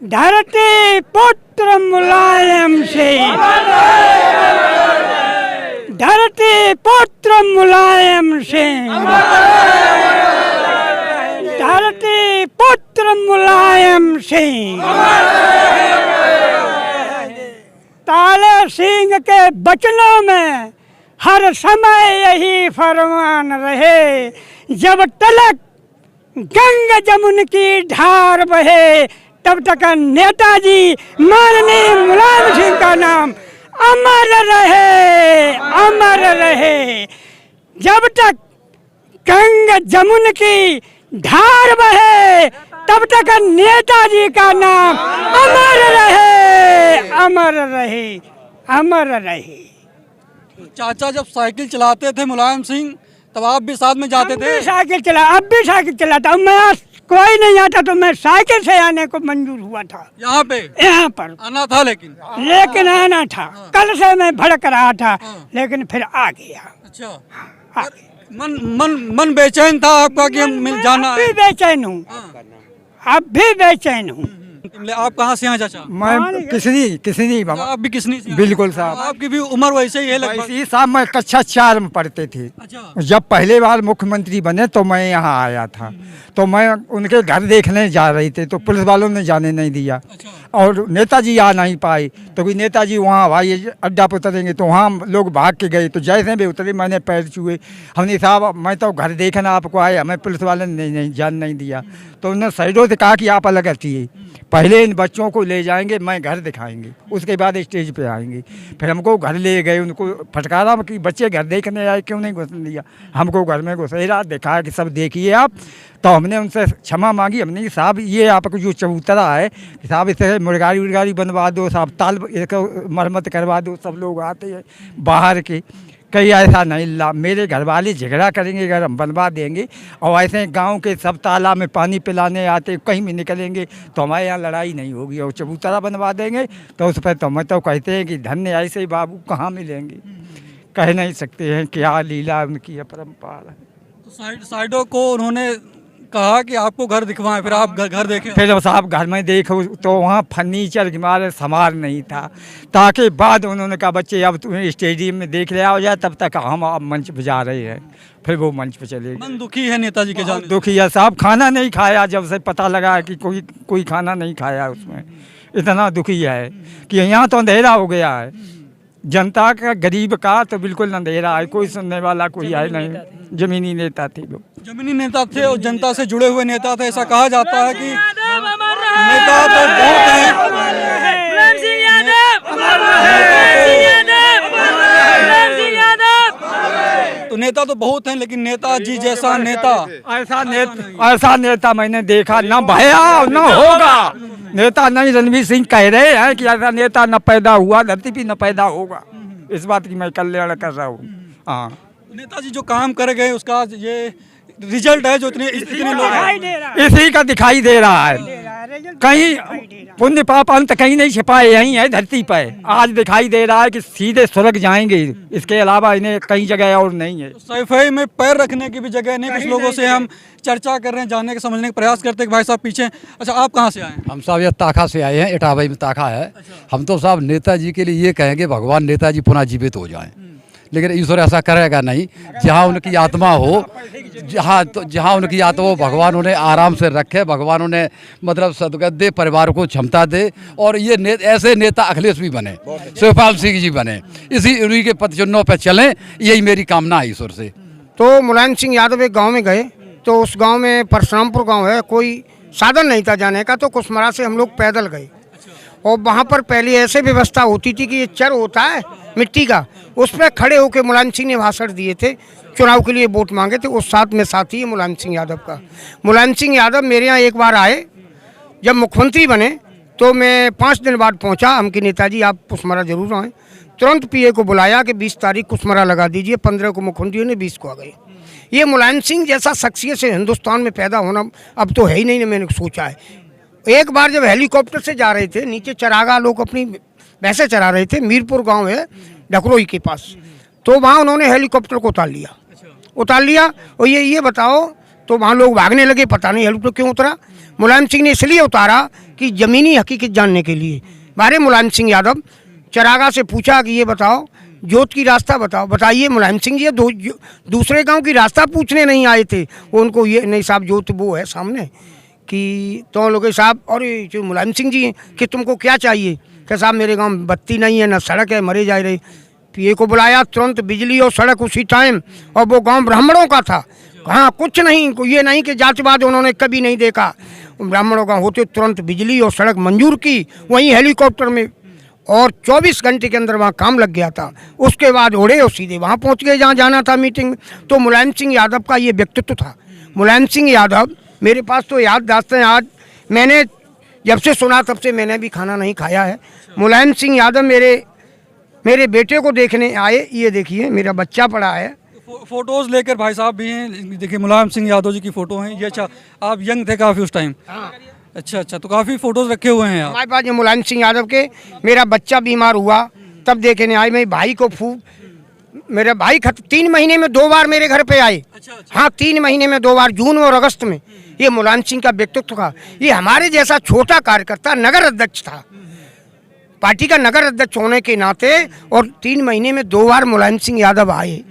धरती पुत्र मुलायम सिंह, धरती पुत्र मुलायम सिंह, धरती पुत्र मुलायम सिंह। ताले सिंह के बचनों में हर समय यही फरमान रहे, जब तलक गंगा जमुन की धार बहे तब तक नेताजी माननीय मुलायम सिंह का नाम अमर रहे, अमर रहे। जब तक गंगा जमुन की धार बहे तब तक नेताजी का नाम अमर रहे, अमर रहे, अमर रहे। चाचा जब साइकिल चलाते थे मुलायम सिंह तब आप भी साथ में जाते थे? साइकिल चला, अब भी साइकिल चलाता हूँ मैं। कोई नहीं आता तो मैं साइकिल से आने को मंजूर हुआ था। यहाँ पे? यहाँ पर आना था लेकिन आना था। कल से मैं भड़क रहा था लेकिन फिर आ गया। अच्छा, आ गया। मन बेचैन था आपका कि हम मिल जाना? अब भी बेचैन हूँ, अब भी बेचैन हूँ। आप कहाँ से हैं चाचा? मैं किसनी बाबा। आप भी किसनी से? बिल्कुल साहब। आपकी भी उम्र वैसे ही है लगभग? वैसे ही साहब, मैं कक्षा 4 में पढ़ते थे। अच्छा। जब पहले बार मुख्यमंत्री बने तो मैं यहाँ आया था, तो मैं उनके घर देखने जा रही थी तो पुलिस वालों ने जाने नहीं दिया। अच्छा। और नेताजी आ नहीं पाए तो कोई नेताजी वहाँ हवाई अड्डा पर उतरेंगे तो वहाँ लोग भाग के गए, तो जैसे भी उतरे मैंने पैर छुए। हमने साहब मैं तो घर देखना आपको आए, हमें पुलिस वाले ने नहीं जान नहीं दिया। तो उन्होंने शहीदों से कहा कि आप अलग हटिए, पहले इन बच्चों को ले जाएंगे, मैं घर दिखाएंगे, उसके बाद स्टेज पे आएंगे। फिर हमको घर ले गए, उनको फटकारा कि बच्चे घर देखने आए, क्यों नहीं घुसने दिया। हमको घर में घुसेरा, दिखाया कि सब देखिए आप। तो हमने उनसे क्षमा मांगी। हमने साहब ये आपको जो चबूतरा है साहब इसे मुर्गारी उर्गारी बनवा दो साहब, ताल इसको मरम्मत करवा दो। सब लोग आते हैं बाहर के, कहीं ऐसा नहीं ला मेरे घर वाले झगड़ा करेंगे अगर हम बनवा देंगे। और ऐसे गांव के सब तालाब में पानी पिलाने आते, कहीं भी निकलेंगे तो हमारे यहाँ लड़ाई नहीं होगी। और चबूतरा बनवा देंगे तो उस पर तो मैं तो कहते हैं कि धन्य ऐसे ही बाबू कहाँ मिलेंगे, कह नहीं सकते हैं क्या लीला उनकी अपरंपार है। तो साइडों को उन्होंने कहा कि आपको घर दिखवाएं, फिर आप घर देखें? फिर साहब घर में देखो तो वहाँ फर्नीचर हमारे सामान नहीं था। ताकि बाद उन्होंने कहा बच्चे अब तुम्हें स्टेडियम में देख लिया हो जाए, तब तक हम अब मंच बजा रहे हैं। फिर वो मंच पे चले गए। मन दुखी है नेताजी के जाने? दुखी है साहब, खाना नहीं खाया जब से पता लगा कि कोई खाना नहीं खाया उसमें। इतना दुखी है कि यहाँ तो अंधेरा हो गया है। जनता का, गरीब का तो बिल्कुल अंधेरा है, कोई सुनने वाला कोई है नहीं। जमीनी नेता थे लोग, जमीनी नेता थे और जनता से जुड़े हुए नेता थे। ऐसा कहा जाता है कि नेता तो बहुत हैं, तो नेता तो बहुत हैं, लेकिन नेताजी जैसा नेता, ऐसा नेता मैंने देखा ना भया ना होगा। नेता नहीं, रणवीर सिंह कह रहे हैं कि ऐसा नेता न पैदा हुआ, धरती भी न पैदा होगा। इस बात की मैं कल्याण कर रहा हूँ। हाँ, नेताजी जो काम कर गए उसका ये रिजल्ट है जो इतने लोग हैं। इसी का दिखाई दे रहा है। कहीं पुण्य पाप अंत कहीं नहीं छिपाए, यहीं है धरती पर। आज दिखाई दे रहा है कि सीधे स्वर्ग जाएंगे, इसके अलावा इन्हें कहीं जगह और नहीं है। सैफई में पैर रखने की भी जगह नहीं। कुछ लोगों से हम चर्चा कर रहे हैं, जानने के समझने का प्रयास करते हैं कि भाई साहब पीछे। अच्छा, आप कहाँ से आए हैं? हम साहब ये ताखा से आए हैं, इटावाई में ताखा है। अच्छा। हम तो साहब नेताजी के लिए ये कहेंगे भगवान नेताजी पुनः जीवित हो जाएं, लेकिन ईश्वर ऐसा करेगा नहीं। जहाँ उनकी आत्मा हो, जहाँ उनकी आत्मा हो, भगवान उन्हें आराम से रखे, भगवान उन्हें मतलब सदगत दे, परिवार को क्षमता दे। और ये ऐसे नेता अखिलेश भी बने, शिवपाल सिंह जी बने, उन्हीं के पदचिन्हों पर चलें, यही मेरी कामना है ईश्वर से। तो मुलायम सिंह यादव एक गांव में गए, तो उस गांव में परशुरामपुर गांव है, कोई साधन नहीं था जाने का, तो कुसमरा से हम लोग पैदल गए। और वहाँ पर पहले ऐसे व्यवस्था होती थी कि ये चर होता है मिट्टी का, उस पर खड़े होकर मुलायम सिंह ने भाषण दिए थे, चुनाव के लिए वोट मांगे थे। उस साथ में साथी है मुलायम सिंह यादव का। मुलायम सिंह यादव मेरे यहाँ एक बार आए, जब मुख्यमंत्री बने तो मैं 5 दिन बाद पहुँचा। हम कि नेताजी आप कुसमरा जरूर आएँ। तुरंत पीए को बुलाया कि 20 तारीख कुसमरा लगा दीजिए। 15 को मुख्यमंत्री ने, 20 को आ गए। ये मुलायम सिंह जैसा शख्सियत से हिंदुस्तान में पैदा होना अब तो है ही नहीं, मैंने सोचा है। एक बार जब हेलीकॉप्टर से जा रहे थे, नीचे चरागा लोग अपनी भैंसे चरा रहे थे, मीरपुर गांव है ढकरोई के पास, तो वहाँ उन्होंने हेलीकॉप्टर को उतार लिया। और ये बताओ, तो वहाँ लोग भागने लगे, पता नहीं हेलीकॉप्टर क्यों उतरा। मुलायम सिंह ने इसलिए उतारा कि ज़मीनी हकीकत जानने के लिए। बारे मुलायम सिंह यादव चरागा से पूछा कि ये बताओ जोत की रास्ता बताओ। बताइए मुलायम सिंह जी दूसरे गांव की रास्ता पूछने नहीं आए थे, वो उनको ये नहीं साहब जोत वो है सामने कि तो लोग साहब और जो मुलायम सिंह जी हैं कि तुमको क्या चाहिए। कि साहब मेरे गांव में बत्ती नहीं है, ना सड़क है, मरे जा रहे। पीए को बुलाया, तुरंत बिजली और सड़क उसी टाइम, और वो गांव ब्राह्मणों का था। हाँ कुछ नहीं, ये नहीं कि जातिवाद उन्होंने कभी नहीं देखा। ब्राह्मणों का होते तुरंत बिजली और सड़क मंजूर की, वहीं हेलीकॉप्टर में, और 24 घंटे के अंदर वहाँ काम लग गया था। उसके बाद उड़े और सीधे वहाँ पहुँच गए जहाँ जाना था मीटिंग में। तो मुलायम सिंह यादव का ये व्यक्तित्व था। मुलायम सिंह यादव मेरे पास तो याददाश्त हैं, आज मैंने जब से सुना तब से मैंने भी खाना नहीं खाया है। मुलायम सिंह यादव मेरे बेटे को देखने आए, ये देखिए मेरा बच्चा पड़ा है। फोटोज लेकर भाई साहब भी हैं, देखिए मुलायम सिंह यादव जी की फोटो हैं ये। अच्छा आप यंग थे काफ़ी उस टाइम? अच्छा, तो काफ़ी फोटोज रखे हुए हैं हमारे पास। ये मुलायम सिंह यादव के मेरा बच्चा बीमार हुआ तब देखने आए। मेरे भाई को मेरा भाई 3 महीने में 2 बार मेरे घर पे आए। हाँ 3 महीने में 2 बार, जून और अगस्त में। ये मुलायम सिंह का व्यक्तित्व था। ये हमारे जैसा छोटा कार्यकर्ता नगर अध्यक्ष था, पार्टी का नगर अध्यक्ष होने के नाते, और 3 महीने में 2 बार मुलायम सिंह यादव आए।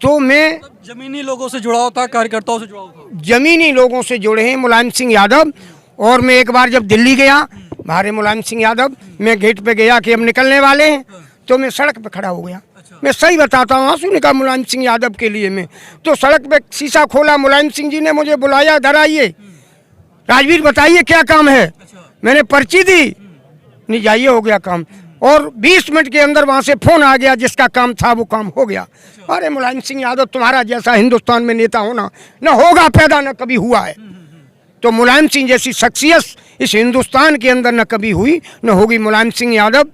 तो मैं जमीनी लोगों से जुड़ाव था, कार्यकर्ताओं से जुड़ाव था? जमीनी लोगों से जुड़े हैं मुलायम सिंह यादव। और मैं एक बार जब दिल्ली गया, हमारे मुलायम सिंह यादव, मैं गेट पे गया कि हम निकलने वाले हैं, तो मैं सड़क पे खड़ा हो गया। मैं सही बताता हूँ, आंसू निकाल मुलायम सिंह यादव के लिए। मैं तो सड़क पे शीशा खोला, मुलायम सिंह जी ने मुझे बुलाया, इधर आइए राजवीर बताइए क्या काम है। मैंने पर्ची दी, नहीं जाइए हो गया काम। और 20 मिनट के अंदर वहाँ से फोन आ गया, जिसका काम था वो काम हो गया। अरे मुलायम सिंह यादव तुम्हारा जैसा हिंदुस्तान में नेता होना न होगा पैदा, न कभी हुआ है। तो मुलायम सिंह जैसी शख्सियत इस हिंदुस्तान के अंदर न कभी हुई न होगी। मुलायम सिंह यादव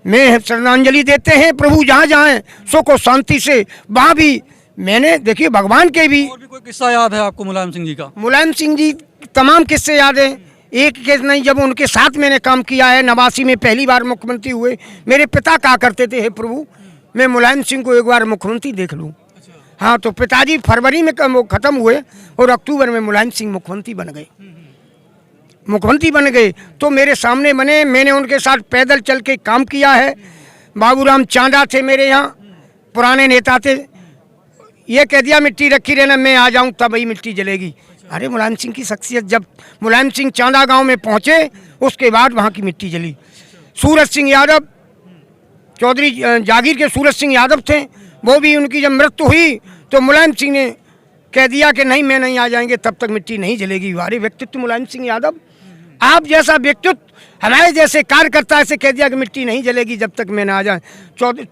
में श्रद्धांजलि देते हैं। प्रभु जहाँ जाएं सुख और शांति से, वहाँ भी मैंने देखिए भगवान के भी। और भी कोई किस्सा याद है आपको मुलायम सिंह जी का? मुलायम सिंह जी तमाम किस्से याद हैं। एक केस नहीं, जब उनके साथ मैंने काम किया है, 89 में पहली बार मुख्यमंत्री हुए। मेरे पिता कहा करते थे, हे प्रभु मैं मुलायम सिंह को एक बार मुख्यमंत्री देख लूँ। हाँ तो पिताजी फरवरी में वो ख़त्म हुए और अक्टूबर में मुलायम सिंह मुख्यमंत्री बन गए। तो मेरे सामने बने, मैंने उनके साथ पैदल चल के काम किया है। बाबूराम चांदा थे मेरे यहाँ, पुराने नेता थे। ये कह दिया मिट्टी रखी रहना, मैं आ जाऊँ तब ही मिट्टी जलेगी। अरे मुलायम सिंह की शख्सियत, जब मुलायम सिंह चांदा गांव में पहुँचे उसके बाद वहाँ की मिट्टी जली। सूरज सिंह यादव, चौधरी जागीर के सूरज सिंह यादव थे, वो भी उनकी जब मृत्यु हुई तो मुलायम सिंह ने कह दिया कि नहीं मैं नहीं आ जाएंगे तब तक मिट्टी नहीं जलेगी। हमारे व्यक्तित्व मुलायम सिंह यादव, आप जैसा व्यक्तित्व, हमारे जैसे कार्यकर्ता ऐसे कह दिया कि मिट्टी नहीं जलेगी जब तक मैं ना आ जाए।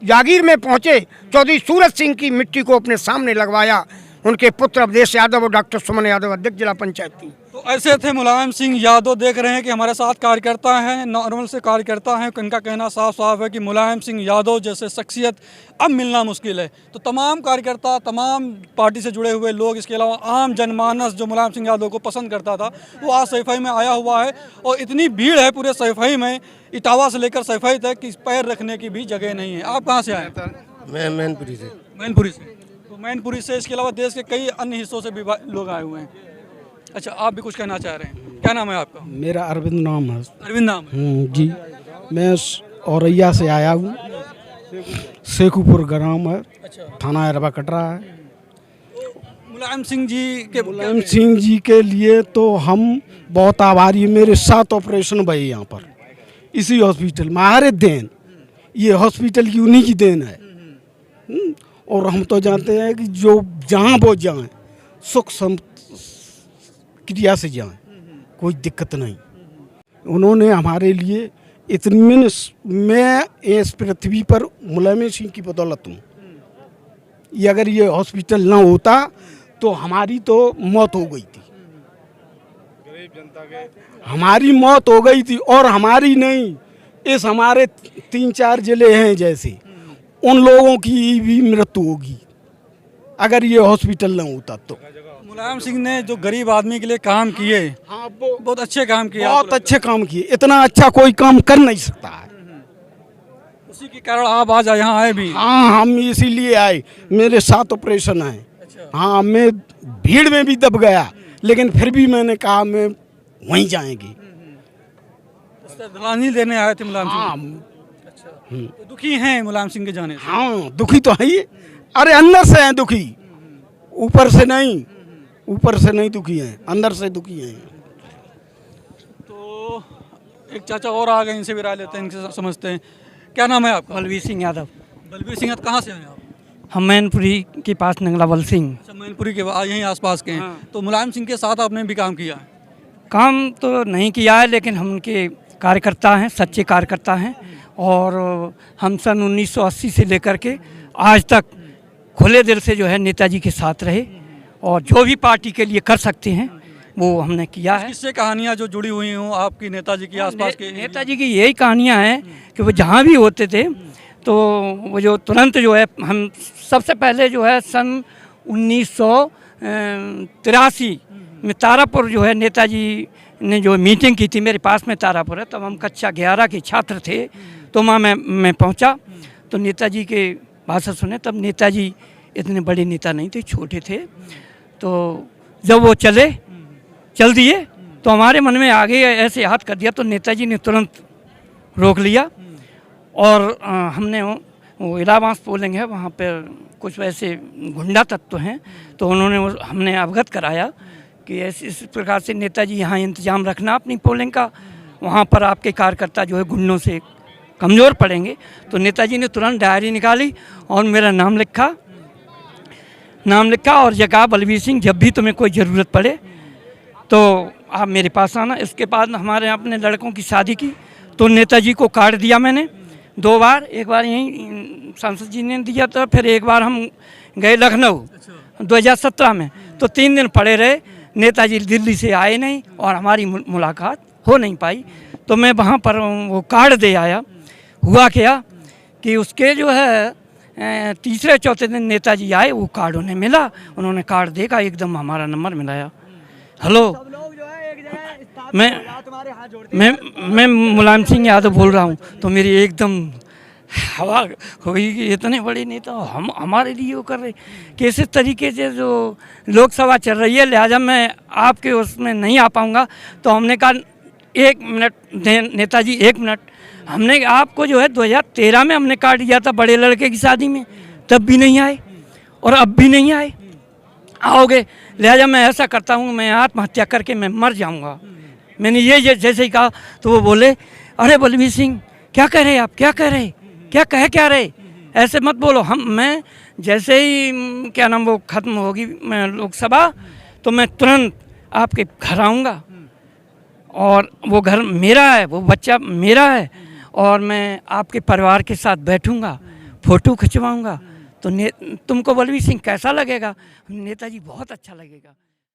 जागीर में पहुंचे, चौधरी सूरज सिंह की मिट्टी को अपने सामने लगवाया। उनके पुत्र अवधेश यादव और डॉक्टर सुमन यादव अध्यक्ष जिला पंचायत थी। तो ऐसे थे मुलायम सिंह यादव। देख रहे हैं कि हमारे साथ कार्यकर्ता हैं, नॉर्मल से कार्यकर्ता हैं। उनका कहना साफ साफ है कि मुलायम सिंह यादव जैसे शख्सियत अब मिलना मुश्किल है। तो तमाम कार्यकर्ता, तमाम पार्टी से जुड़े हुए लोग, इसके अलावा आम जनमानस जो मुलायम सिंह यादव को पसंद करता था, वो आज सैफई में आया हुआ है। और इतनी भीड़ है पूरे सैफई में, इटावा से लेकर सैफई तक, कि पैर रखने की भी जगह नहीं है। आप कहाँ से आए? मैं मैनपुरी से। मैनपुरी से। तो मैनपुरी से, इसके अलावा देश के कई अन्य हिस्सों से भी लोग आए हुए हैं। अच्छा, आप भी कुछ कहना चाह रहे हैं? क्या नाम है आपका? मेरा अरविंद नाम है। अरविंद नाम है? जी, मैं औरैया से आया हूँ। शेखुपुर ग्राम है, थाना अरबा कटरा है। मुलायम सिंह जी के लिए तो हम बहुत आभारी हैं। मेरे 7 ऑपरेशन भये यहाँ पर इसी हॉस्पिटल में। हमारे देन, ये हॉस्पिटल की उन्हीं की देन है। और हम तो जानते हैं कि जो जहाँ वो जाएं सुख क्रिया से जाएं, कोई दिक्कत नहीं। उन्होंने हमारे लिए इतनी, मैं इस पृथ्वी पर मुलायम सिंह की बदौलत हूँ। ये अगर ये हॉस्पिटल ना होता तो हमारी तो मौत हो गई थी, गरीब जनता के हमारी मौत हो गई थी। और हमारी नहीं, इस हमारे 3-4 जिले हैं जैसे, उन लोगों की भी मृत्यु होगी अगर ये हॉस्पिटल न होता तो। मुलायम सिंह ने जो गरीब आदमी के लिए काम किए, हाँ, वो बहुत अच्छे काम किए। बहुत अच्छे काम किए। इतना अच्छा कोई काम कर नहीं सकता है। उसी के कारण आप आज यहाँ आए भी? हाँ, हम इसीलिए आए। मेरे 7 ऑपरेशन हैं। हाँ, मैं भीड़ में भी दब गया, लेकिन फिर भी मैंने कहा मैं वहीं जाएंगे। श्रद्धांजलि देने आए थे मुलायम सिंह। हाँ तो दुखी हैं मुलायम सिंह के जाने से। हाँ दुखी तो है ही। अरे अंदर से हैं दुखी, ऊपर से नहीं, ऊपर से नहीं दुखी हैं, अंदर से दुखी हैं। तो एक चाचा और आ गए, इनसे भी राय लेते हैं, इनसे समझते हैं। क्या नाम है आपका? बलवीर सिंह यादव। बलबीर सिंह, कहाँ से हैं आप? हम मैनपुरी के पास नंगलावल सिंह। अच्छा, मैनपुरी के यहीं आसपास के हैं। तो मुलायम सिंह के साथ आपने भी काम किया है? काम तो नहीं किया है, लेकिन हम उनके कार्यकर्ता हैं, सच्चे कार्यकर्ता हैं। और हम सन 1980 से लेकर के आज तक खुले दिल से जो है नेताजी के साथ रहे, और जो भी पार्टी के लिए कर सकते हैं वो हमने किया है। किससे कहानियाँ जो जुड़ी हुई हों आपकी नेताजी की आसपास के? नेताजी की यही कहानियाँ हैं कि वो जहाँ भी होते थे तो वो जो तुरंत जो है, हम सबसे पहले जो है सन 1983 में तारापुर जो है नेताजी ने जो मीटिंग की थी, मेरे पास में तारापुर है, तब हम कक्षा 11 के छात्र थे। तो वहाँ मैं पहुँचा तो नेताजी के भाषण सुने। तब नेताजी इतने बड़े नेता नहीं थे, छोटे थे। तो जब वो चल दिए तो हमारे मन में आगे ऐसे हाथ कर दिया, तो नेताजी ने तुरंत रोक लिया। और हमने वो इलाहाबाद पोलिंग है, वहाँ पर कुछ वैसे गुंडा तत्व हैं, तो हमने अवगत कराया कि इस प्रकार से नेताजी यहाँ इंतजाम रखना अपनी पोलिंग का, वहाँ पर आपके कार्यकर्ता जो है गुंडों से कमज़ोर पड़ेंगे। तो नेताजी ने तुरंत डायरी निकाली और मेरा नाम लिखा और ये कहा, बलवीर सिंह जब भी तुम्हें कोई ज़रूरत पड़े तो आप मेरे पास आना। इसके बाद हमारे अपने लड़कों की शादी की तो नेताजी को कार्ड दिया मैंने 2 बार। एक बार यहीं सांसद जी ने दिया था, फिर एक बार हम गए लखनऊ 2017 में, तो 3 दिन पड़े रहे। नेताजी दिल्ली से आए नहीं और हमारी मुलाकात हो नहीं पाई। तो मैं वहाँ पर वो कार्ड दे आया। हुआ क्या कि उसके जो है तीसरे चौथे दिन नेताजी आए, वो कार्ड उन्हें मिला, उन्होंने कार्ड देखा, एकदम हमारा नंबर मिलाया। हेलो, मैं मुलायम सिंह यादव बोल रहा हूँ। तो मेरी एकदम हवा हो गई कि इतने बड़े नेता हम हमारे लिए वो कर रहे कि इस तरीके से जो लोकसभा चल रही है, लिहाजा मैं आपके उसमें नहीं आ पाऊँगा। तो हमने कहा 1 मिनट नेताजी, 1 मिनट। हमने आपको जो है 2013 में हमने कार्ड दिया था बड़े लड़के की शादी में, तब भी नहीं आए और अब भी नहीं आए। आओगे, लिहाजा मैं ऐसा करता हूँ, मैं आत्महत्या करके मैं मर जाऊँगा। मैंने ये जैसे ही कहा तो वो बोले, अरे बलवीर सिंह क्या कह रहे आप, क्या कह रहे, क्या रहे, ऐसे मत बोलो। मैं जैसे ही क्या नाम वो ख़त्म होगी मैं लोकसभा, तो मैं तुरंत आपके घर आऊँगा और वो घर मेरा है, वो बच्चा मेरा है, और मैं आपके परिवार के साथ बैठूँगा, फ़ोटो खिंचवाऊँगा। तो तुमको बलवीर सिंह कैसा लगेगा? नेताजी बहुत अच्छा लगेगा।